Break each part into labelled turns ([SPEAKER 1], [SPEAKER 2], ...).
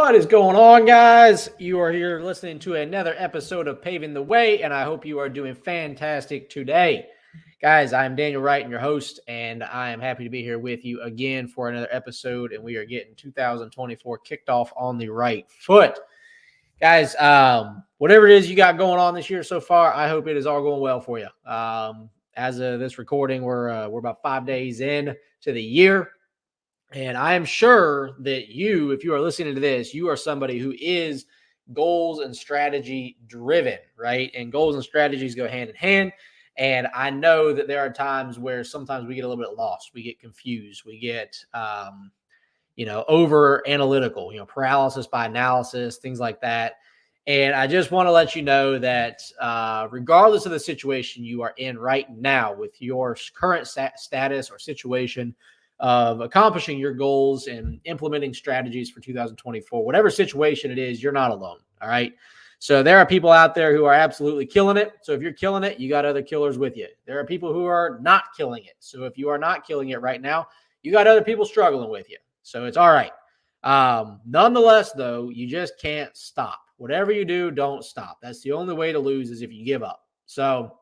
[SPEAKER 1] What is going on, guys? You are here listening to another episode of Paving the Way, and I hope you are doing fantastic today. Guys, I'm Daniel Wright, your host, and I am happy to be here with you again for another episode, and we are getting 2024 kicked off on the right foot. Guys, whatever it is you got going on this year so far, I hope it is all going well for you. As of this recording, we're about 5 days in to the year. And I am sure that you, if you are listening to this, you are somebody who is goals and strategy driven, right? And goals and strategies go hand in hand. And I know that there are times where sometimes we get a little bit lost. We get confused. We get, over analytical, paralysis by analysis, things like that. And I just want to let you know that regardless of the situation you are in right now with your current status or situation, of accomplishing your goals and implementing strategies for 2024, whatever situation it is, you're not alone. All right. So there are people out there who are absolutely killing it. So if you're killing it, you got other killers with you. There are people who are not killing it. So if you are not killing it right now, you got other people struggling with you. So it's all right. Nonetheless, though, you just can't stop. Whatever you do, don't stop. That's the only way to lose is if you give up. So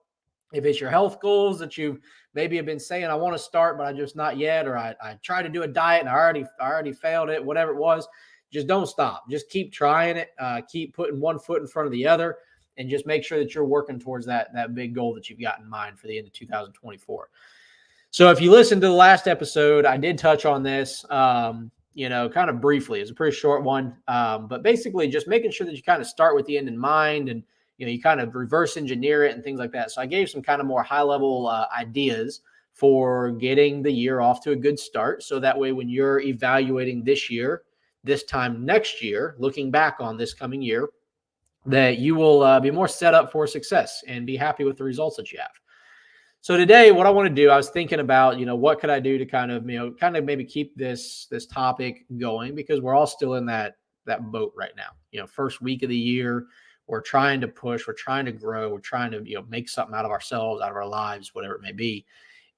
[SPEAKER 1] if it's your health goals that you maybe have been saying, I want to start, but I just not yet, or I tried to do a diet and I already failed it, whatever it was, just don't stop. Just keep trying it. Keep putting one foot in front of the other and just make sure that you're working towards that big goal that you've got in mind for the end of 2024. So if you listened to the last episode, I did touch on this, kind of briefly. It's a pretty short one, but basically just making sure that you kind of start with the end in mind and you kind of reverse engineer it and things like that. So I gave some kind of more high level ideas for getting the year off to a good start. So that way, when you're evaluating this year, this time next year, looking back on this coming year, that you will be more set up for success and be happy with the results that you have. So today, what I want to do, I was thinking about, what could I do to kind of maybe keep this topic going, because we're all still in that boat right now. First week of the year. We're trying to push, we're trying to grow, we're trying to, make something out of ourselves, out of our lives, whatever it may be.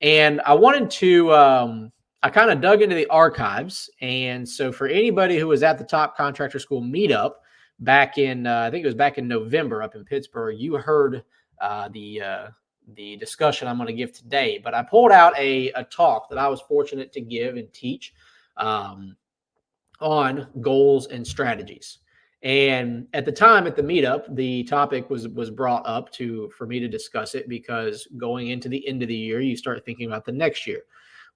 [SPEAKER 1] And I wanted to, I kind of dug into the archives. And so for anybody who was at the Top Contractor School meetup back in, I think it was back in November up in Pittsburgh, you heard the discussion I'm going to give today. But I pulled out a talk that I was fortunate to give and teach on goals and strategies. And at the time at the meetup, the topic was brought up for me to discuss it, because going into the end of the year, you start thinking about the next year.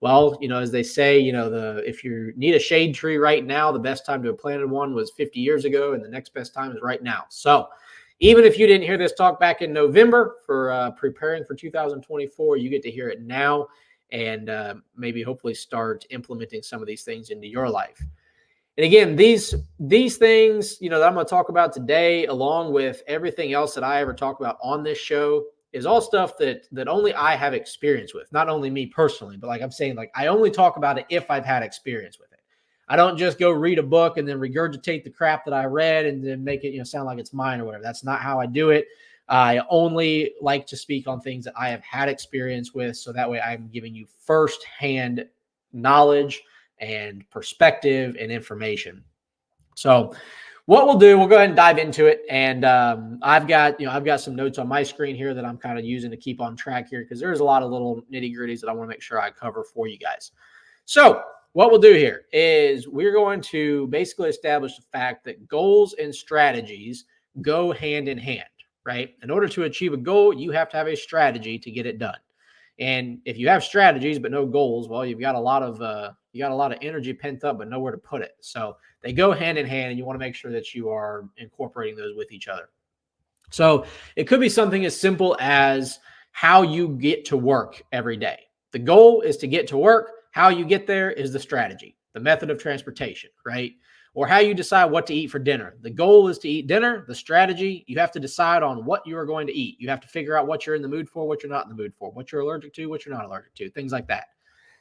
[SPEAKER 1] Well, as they say, if you need a shade tree right now, the best time to have planted one was 50 years ago, and the next best time is right now. So even if you didn't hear this talk back in November for preparing for 2024, you get to hear it now and maybe hopefully start implementing some of these things into your life. And again, these things, that I'm going to talk about today, along with everything else that I ever talk about on this show, is all stuff that only I have experience with. Not only me personally, but like I'm saying, like I only talk about it if I've had experience with it. I don't just go read a book and then regurgitate the crap that I read and then make it, sound like it's mine or whatever. That's not how I do it. I only like to speak on things that I have had experience with, so that way I'm giving you firsthand knowledge and perspective and information. So what we'll do, we'll go ahead and dive into it. And I've got some notes on my screen here that I'm kind of using to keep on track here, because there's a lot of little nitty gritties that I want to make sure I cover for you guys. So what we'll do here is we're going to basically establish the fact that goals and strategies go hand in hand, right? In order to achieve a goal, you have to have a strategy to get it done. And if you have strategies but no goals, well, you've got a lot of energy pent up but nowhere to put it. So they go hand in hand, and you want to make sure that you are incorporating those with each other. So it could be something as simple as how you get to work every day. The goal is to get to work. How you get there is the strategy, the method of transportation, right? Or how you decide what to eat for dinner. The goal is to eat dinner. The strategy, you have to decide on what you are going to eat. You have to figure out what you're in the mood for, what you're not in the mood for, what you're allergic to, what you're not allergic to, things like that.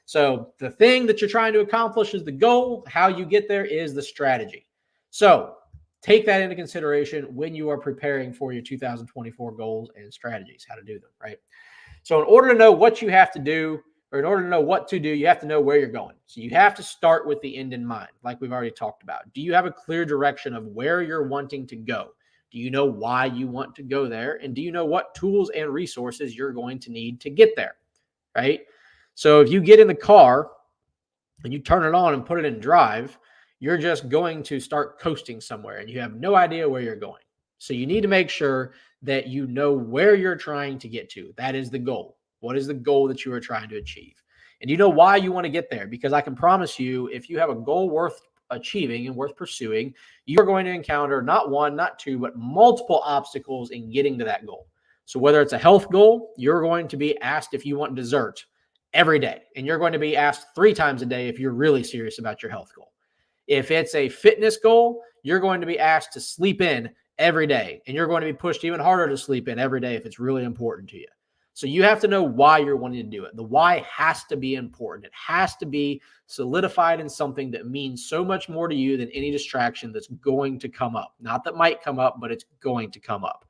[SPEAKER 1] So the thing that you're trying to accomplish is the goal. How you get there is the strategy. So take that into consideration when you are preparing for your 2024 goals and strategies, how to do them, right? So in order to know what you have to do, or in order to know what to do, you have to know where you're going. So you have to start with the end in mind, like we've already talked about. Do you have a clear direction of where you're wanting to go? Do you know why you want to go there? And do you know what tools and resources you're going to need to get there, right? So if you get in the car and you turn it on and put it in drive, you're just going to start coasting somewhere and you have no idea where you're going. So you need to make sure that you know where you're trying to get to. That is the goal. What is the goal that you are trying to achieve? And you know why you want to get there, because I can promise you, if you have a goal worth achieving and worth pursuing, you're going to encounter not one, not two, but multiple obstacles in getting to that goal. So whether it's a health goal, you're going to be asked if you want dessert every day, and you're going to be asked 3 times a day if you're really serious about your health goal. If it's a fitness goal, you're going to be asked to sleep in every day, and you're going to be pushed even harder to sleep in every day if it's really important to you. So you have to know why you're wanting to do it. The why has to be important. It has to be solidified in something that means so much more to you than any distraction that's going to come up. Not that might come up, but it's going to come up.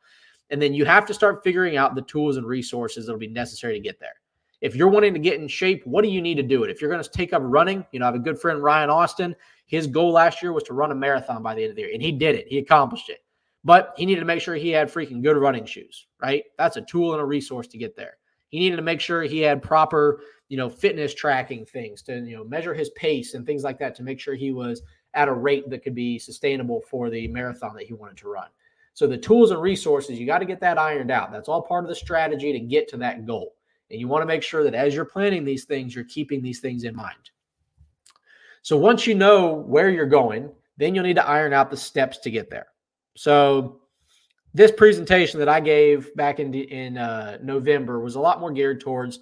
[SPEAKER 1] And then you have to start figuring out the tools and resources that will be necessary to get there. If you're wanting to get in shape, what do you need to do it? If you're going to take up running, I have a good friend, Ryan Austin. His goal last year was to run a marathon by the end of the year, and he did it. He accomplished it. But he needed to make sure he had freaking good running shoes, right? That's a tool and a resource to get there. He needed to make sure he had proper, fitness tracking things to, measure his pace and things like that to make sure he was at a rate that could be sustainable for the marathon that he wanted to run. So the tools and resources, you got to get that ironed out. That's all part of the strategy to get to that goal. And you want to make sure that as you're planning these things, you're keeping these things in mind. So once you know where you're going, then you'll need to iron out the steps to get there. So this presentation that I gave back in November was a lot more geared towards,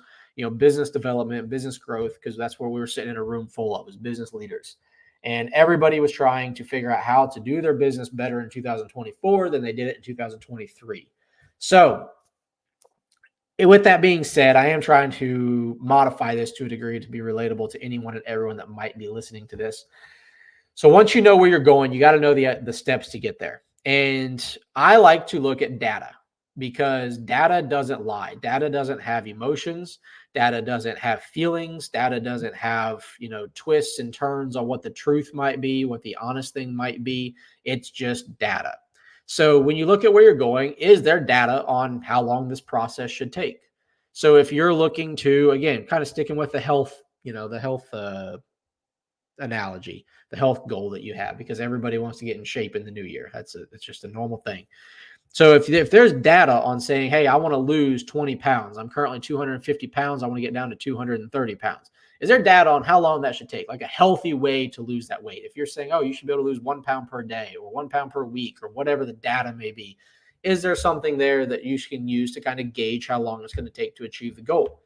[SPEAKER 1] business development, business growth, because that's where we were sitting in a room full of, was business leaders. And everybody was trying to figure out how to do their business better in 2024 than they did it in 2023. So with that being said, I am trying to modify this to a degree to be relatable to anyone and everyone that might be listening to this. So once you know where you're going, you got to know the steps to get there. And I like to look at data, because data doesn't lie. Data doesn't have emotions. Data doesn't have feelings. Data doesn't have, twists and turns on what the truth might be, what the honest thing might be. It's just data. So when you look at where you're going, is there data on how long this process should take? So if you're looking to, again, kind of sticking with the health, analogy, the health goal that you have, because everybody wants to get in shape in the new year. It's just a normal thing. So if there's data on saying, hey, I want to lose 20 pounds, I'm currently 250 pounds, I want to get down to 230 pounds. Is there data on how long that should take? Like a healthy way to lose that weight? If you're saying, oh, you should be able to lose 1 pound per day or 1 pound per week or whatever the data may be, is there something there that you can use to kind of gauge how long it's going to take to achieve the goal?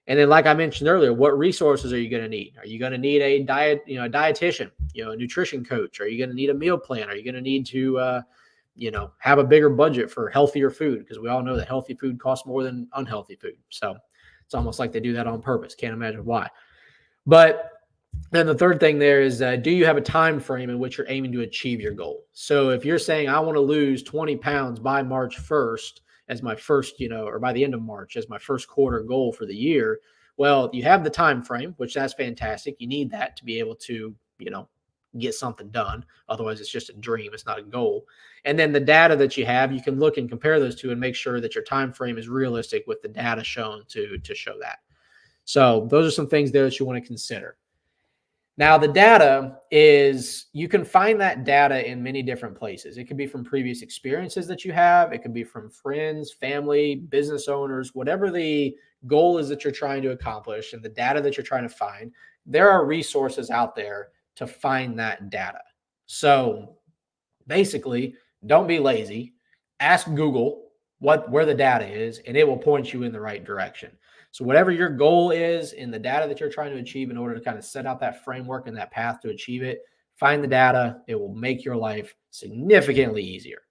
[SPEAKER 1] And then, like I mentioned earlier, what resources are you going to need? Are you going to need a dietitian, a nutrition coach? Are you going to need a meal plan? Are you going to need to, have a bigger budget for healthier food? Because we all know that healthy food costs more than unhealthy food. So it's almost like they do that on purpose. Can't imagine why. But then the third thing there is, do you have a time frame in which you're aiming to achieve your goal? So if you're saying, I want to lose 20 pounds by March 1st, as my first, or by the end of March as my first quarter goal for the year, well, you have the time frame, which that's fantastic. You need that to be able to, get something done. Otherwise, it's just a dream. It's not a goal. And then the data that you have, you can look and compare those two and make sure that your time frame is realistic with the data shown to show that. So those are some things there that you want to consider. Now, the data is, you can find that data in many different places. It could be from previous experiences that you have. It could be from friends, family, business owners, whatever the goal is that you're trying to accomplish and the data that you're trying to find. There are resources out there to find that data. So basically, don't be lazy. Ask Google where the data is, and it will point you in the right direction. So whatever your goal is in the data that you're trying to achieve, in order to kind of set out that framework and that path to achieve it, find the data. It will make your life significantly easier.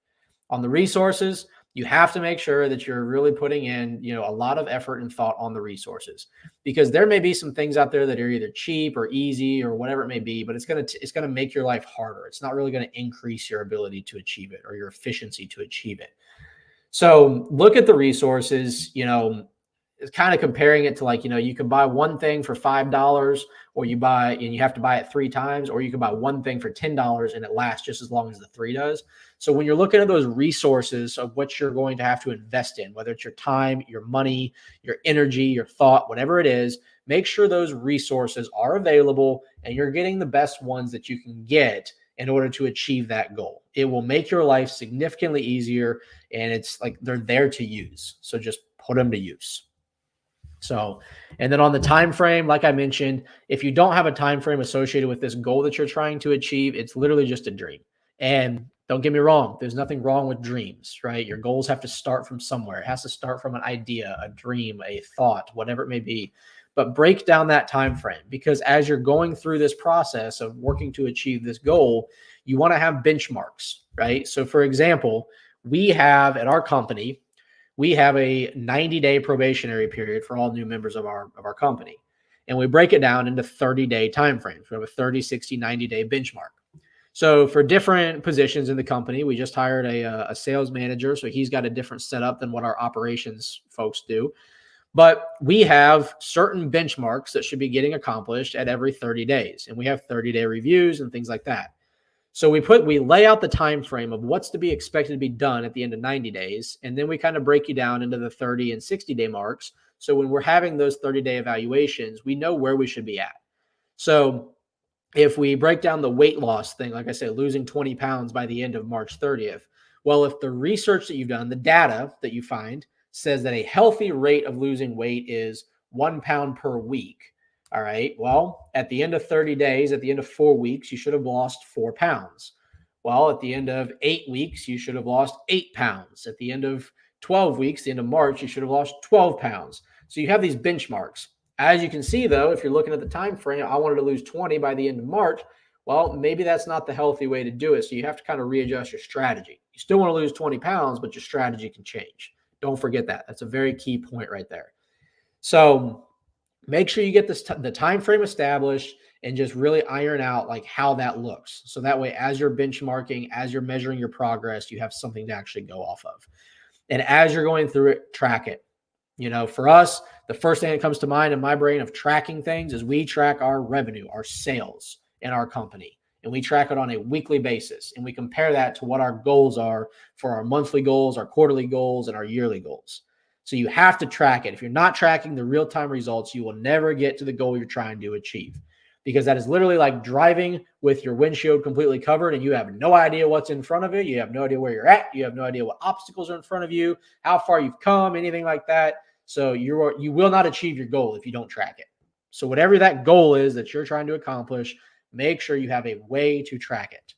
[SPEAKER 1] On the resources, you have to make sure that you're really putting in, a lot of effort and thought on the resources, because there may be some things out there that are either cheap or easy or whatever it may be, but it's going to make your life harder. It's not really going to increase your ability to achieve it or your efficiency to achieve it. So look at the resources, it's kind of comparing it to like, you can buy one thing for $5 or you have to buy it 3 times, or you can buy one thing for $10 and it lasts just as long as the 3 does. So when you're looking at those resources of what you're going to have to invest in, whether it's your time, your money, your energy, your thought, whatever it is, make sure those resources are available and you're getting the best ones that you can get in order to achieve that goal. It will make your life significantly easier, and it's like they're there to use. So just put them to use. So, and then on the time frame, like I mentioned, if you don't have a time frame associated with this goal that you're trying to achieve, it's literally just a dream. And don't get me wrong, there's nothing wrong with dreams, right? Your goals have to start from somewhere. It has to start from an idea, a dream, a thought, whatever it may be. But break down that time frame, because as you're going through this process of working to achieve this goal, you want to have benchmarks, right? So for example, we have at our company, we have a 90-day probationary period for all new members of our company. And we break it down into 30-day timeframes. We have a 30, 60, 90-day benchmark. So for different positions in the company, we just hired a sales manager. So he's got a different setup than what our operations folks do. But we have certain benchmarks that should be getting accomplished at every 30 days. And we have 30-day reviews and things like that. So we lay out the time frame of what's to be expected to be done at the end of 90 days. And then we kind of break you down into the 30 and 60-day marks. So when we're having those 30-day evaluations, we know where we should be at. So if we break down the weight loss thing, like I said, losing 20 pounds by the end of March 30th, well, if the research that you've done, the data that you find says that a healthy rate of losing weight is 1 pound per week. All right. Well, at the end of 30 days, at the end of 4 weeks, you should have lost 4 pounds. Well, at the end of 8 weeks, you should have lost 8 pounds. At the end of 12 weeks, the end of March, you should have lost 12 pounds. So you have these benchmarks. As you can see, though, if you're looking at the time frame, I wanted to lose 20 by the end of March. Well, maybe that's not the healthy way to do it. So you have to kind of readjust your strategy. You still want to lose 20 pounds, but your strategy can change. Don't forget that. That's a very key point right there. So make sure you get the time frame established and just really iron out like how that looks. So that way, as you're benchmarking, as you're measuring your progress, you have something to actually go off of. And as you're going through it, track it. For us, the first thing that comes to mind in my brain of tracking things is we track our revenue, our sales in our company. And we track it on a weekly basis. And we compare that to what our goals are for our monthly goals, our quarterly goals, and our yearly goals. So you have to track it. If you're not tracking the real-time results, you will never get to the goal you're trying to achieve, because that is literally like driving with your windshield completely covered and you have no idea what's in front of you. You have no idea where you're at. You have no idea what obstacles are in front of you, how far you've come, anything like that. So you will not achieve your goal if you don't track it. So whatever that goal is that you're trying to accomplish, make sure you have a way to track it.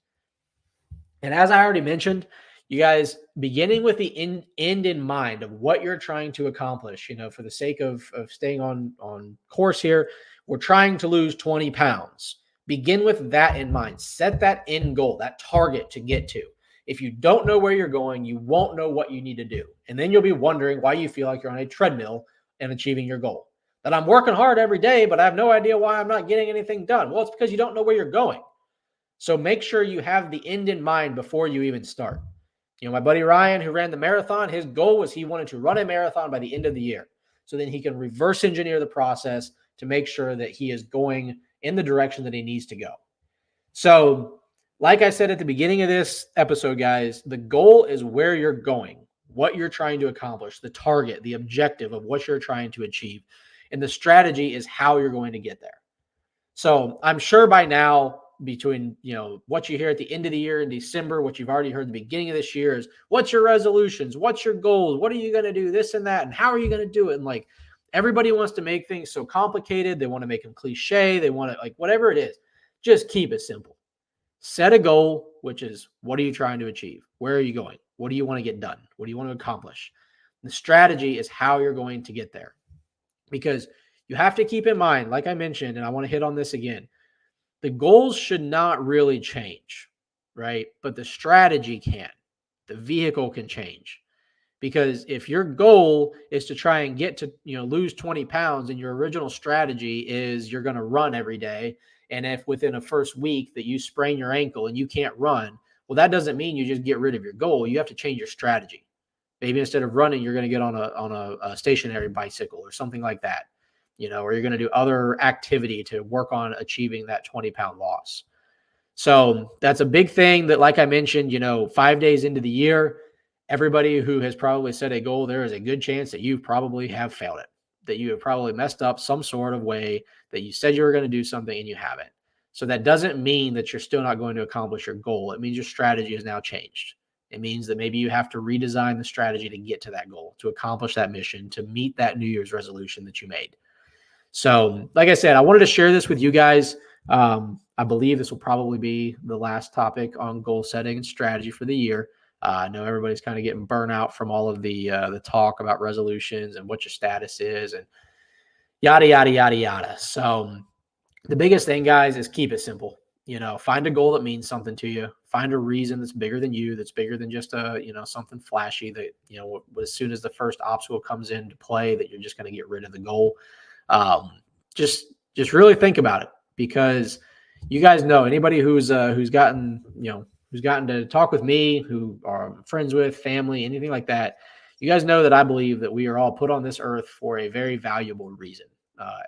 [SPEAKER 1] And as I already mentioned, you guys, beginning with the end in mind of what you're trying to accomplish, for the sake of staying on course here, we're trying to lose 20 pounds. Begin with that in mind. Set that end goal, that target to get to. If you don't know where you're going, you won't know what you need to do. And then you'll be wondering why you feel like you're on a treadmill and achieving your goal. That I'm working hard every day, but I have no idea why I'm not getting anything done. Well, it's because you don't know where you're going. So make sure you have the end in mind before you even start. My buddy Ryan, who ran the marathon, his goal was he wanted to run a marathon by the end of the year. So then he can reverse engineer the process to make sure that he is going in the direction that he needs to go. So like I said at the beginning of this episode, guys, the goal is where you're going, what you're trying to accomplish, the target, the objective of what you're trying to achieve. And the strategy is how you're going to get there. So I'm sure by now, between what you hear at the end of the year in December, what you've already heard at the beginning of this year is what's your resolutions, what's your goals, what are you going to do, this and that, and how are you going to do it? And like everybody wants to make things so complicated. They want to make them cliche. They want to like whatever it is, just keep it simple. Set a goal, which is what are you trying to achieve? Where are you going? What do you want to get done? What do you want to accomplish? The strategy is how you're going to get there, because you have to keep in mind, like I mentioned, and I want to hit on this again, the goals should not really change, right? But the strategy can. The vehicle can change. Because if your goal is to try and get to, lose 20 pounds and your original strategy is you're going to run every day, and if within a first week that you sprain your ankle and you can't run, well, that doesn't mean you just get rid of your goal. You have to change your strategy. Maybe instead of running, you're going to get on a stationary bicycle or something like that, or you're going to do other activity to work on achieving that 20-pound loss. So that's a big thing that, like I mentioned, 5 days into the year, everybody who has probably set a goal, there is a good chance that you probably have failed it, that you have probably messed up some sort of way, that you said you were going to do something and you haven't. So that doesn't mean that you're still not going to accomplish your goal. It means your strategy has now changed. It means that maybe you have to redesign the strategy to get to that goal, to accomplish that mission, to meet that New Year's resolution that you made. So, like I said, I wanted to share this with you guys. I believe this will probably be the last topic on goal setting and strategy for the year. I know everybody's kind of getting burnout from all of the talk about resolutions and what your status is and yada, yada, yada, yada. So the biggest thing, guys, is keep it simple. Find a goal that means something to you. Find a reason that's bigger than you, that's bigger than just something flashy that, as soon as the first obstacle comes into play, that you're just going to get rid of the goal. Just really think about it, because you guys know, anybody who's gotten to talk with me, who are friends with, family, anything like that, you guys know that I believe that we are all put on this earth for a very valuable reason.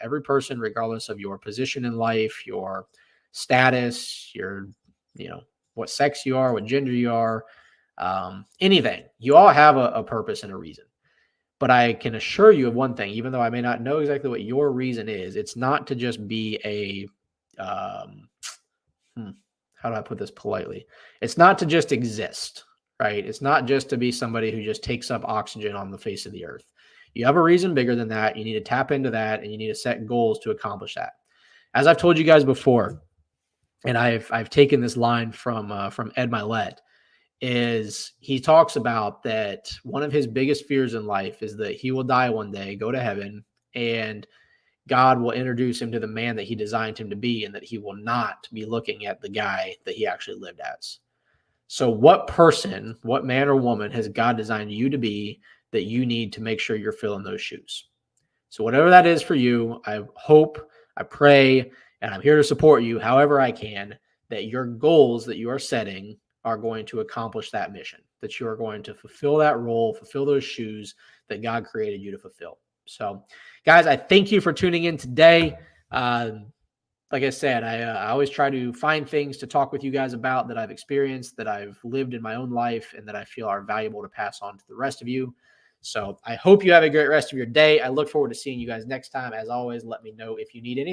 [SPEAKER 1] Every person, regardless of your position in life, your status, your, what sex you are, what gender you are, anything, you all have a purpose and a reason. But I can assure you of one thing, even though I may not know exactly what your reason is, it's not to just be a, how do I put this politely? It's not to just exist, right? It's not just to be somebody who just takes up oxygen on the face of the earth. You have a reason bigger than that. You need to tap into that, and you need to set goals to accomplish that. As I've told you guys before, and I've taken this line from Ed Milet, is he talks about that one of his biggest fears in life is that he will die one day, go to heaven, and God will introduce him to the man that he designed him to be, and that he will not be looking at the guy that he actually lived as. So what person, what man or woman has God designed you to be that you need to make sure you're filling those shoes? So whatever that is for you, I hope, I pray, and I'm here to support you however I can, that your goals that you are setting are going to accomplish that mission, that you are going to fulfill that role, fulfill those shoes that God created you to fulfill. So, guys, I thank you for tuning in today. Like I said, I always try to find things to talk with you guys about that I've experienced, that I've lived in my own life, and that I feel are valuable to pass on to the rest of you. So I hope you have a great rest of your day. I look forward to seeing you guys next time. As always, let me know if you need anything.